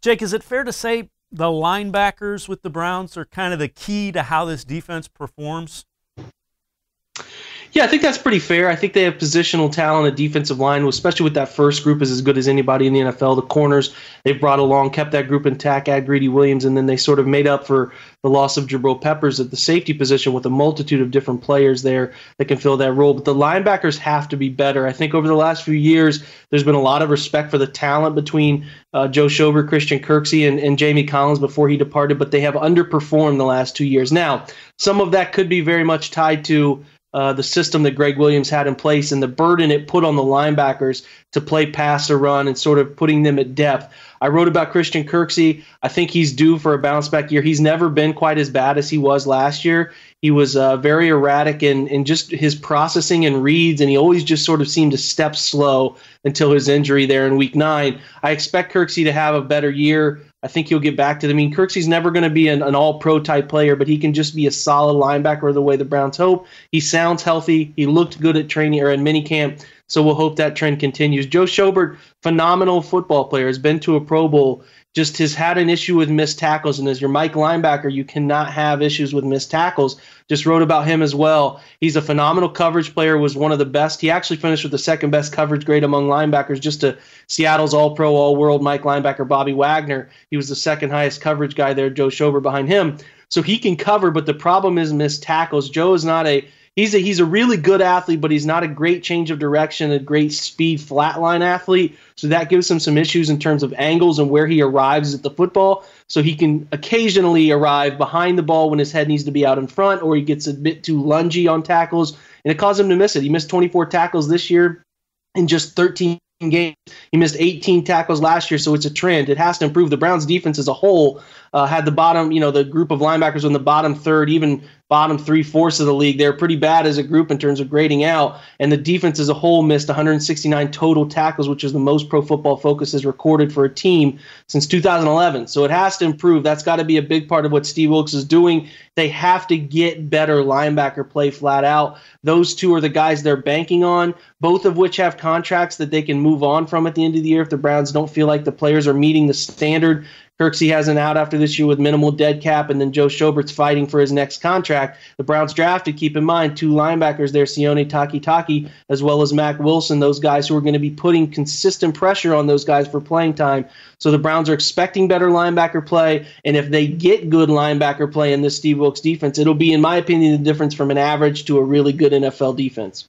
Jake, is it fair to say the linebackers with the Browns are kind of the key to how this defense performs? Yeah, I think that's pretty fair. I think they have positional talent at defensive line, especially with that first group is as good as anybody in the NFL. The corners they've brought along, kept that group intact, add Greedy Williams, and then they sort of made up for the loss of Jabril Peppers at the safety position with a multitude of different players there that can fill that role. But the linebackers have to be better. I think over the last few years, there's been a lot of respect for the talent between joe-schobert, Christian-Kirksey, and Jamie Collins before he departed, but they have underperformed the last 2 years. Now, some of that could be very much tied to the system that Greg Williams had in place and the burden it put on the linebackers to play pass or run and sort of putting them at depth. I wrote about Christian Kirksey. I think he's due for a bounce back year. He's never been quite as bad as he was last year. He was very erratic in just his processing and reads, and he always just sort of seemed to step slow until his injury there in week 9. I expect Kirksey to have a better year. I think he'll get back to the mean. Kirksey's never going to be an all-pro type player, but he can just be a solid linebacker the way the Browns hope. He sounds healthy. He looked good at training or at minicamp, so we'll hope that trend continues. Joe-Schobert, phenomenal football player, has been to a Pro Bowl, just has had an issue with missed tackles, and as your Mike linebacker, you cannot have issues with missed tackles. Just wrote about him as well. He's a phenomenal coverage player, was one of the best. He actually finished with the second best coverage grade among linebackers, just to Seattle's all-pro, all-world Mike linebacker Bobby Wagner. He was the second highest coverage guy there, Joe-Schobert behind him. So he can cover, but the problem is missed tackles. Joe is not a He's a really good athlete, but he's not a great change of direction, a great speed flatline athlete. So that gives him some issues in terms of angles and where he arrives at the football. So he can occasionally arrive behind the ball when his head needs to be out in front, or he gets a bit too lungy on tackles, and it caused him to miss it. He missed 24 tackles this year in just 13 games. He missed 18 tackles last year, so it's a trend. It has to improve. The Browns defense as a whole had the bottom, the group of linebackers in the bottom third, even bottom 3/4 of the league. They're pretty bad as a group in terms of grading out, and the defense as a whole missed 169 total tackles, which is the most Pro Football Focus has recorded for a team since 2011. So it has to improve. That's got to be a big part of what Steve Wilkes is doing. They have to get better linebacker play flat out. Those two are the guys they're banking on, both of which have contracts that they can move on from at the end of the year if the Browns don't feel like the players are meeting the standard. Kirksey has an out after this year with minimal dead cap, and then Joe-Schobert's fighting for his next contract. The Browns drafted, keep in mind, 2 linebackers there, Sione-Takitaki as well as Mack-Wilson, those guys who are going to be putting consistent pressure on those guys for playing time. So the Browns are expecting better linebacker play, and if they get good linebacker play in this Steve Wilkes defense, it'll be, in my opinion, the difference from an average to a really good NFL defense.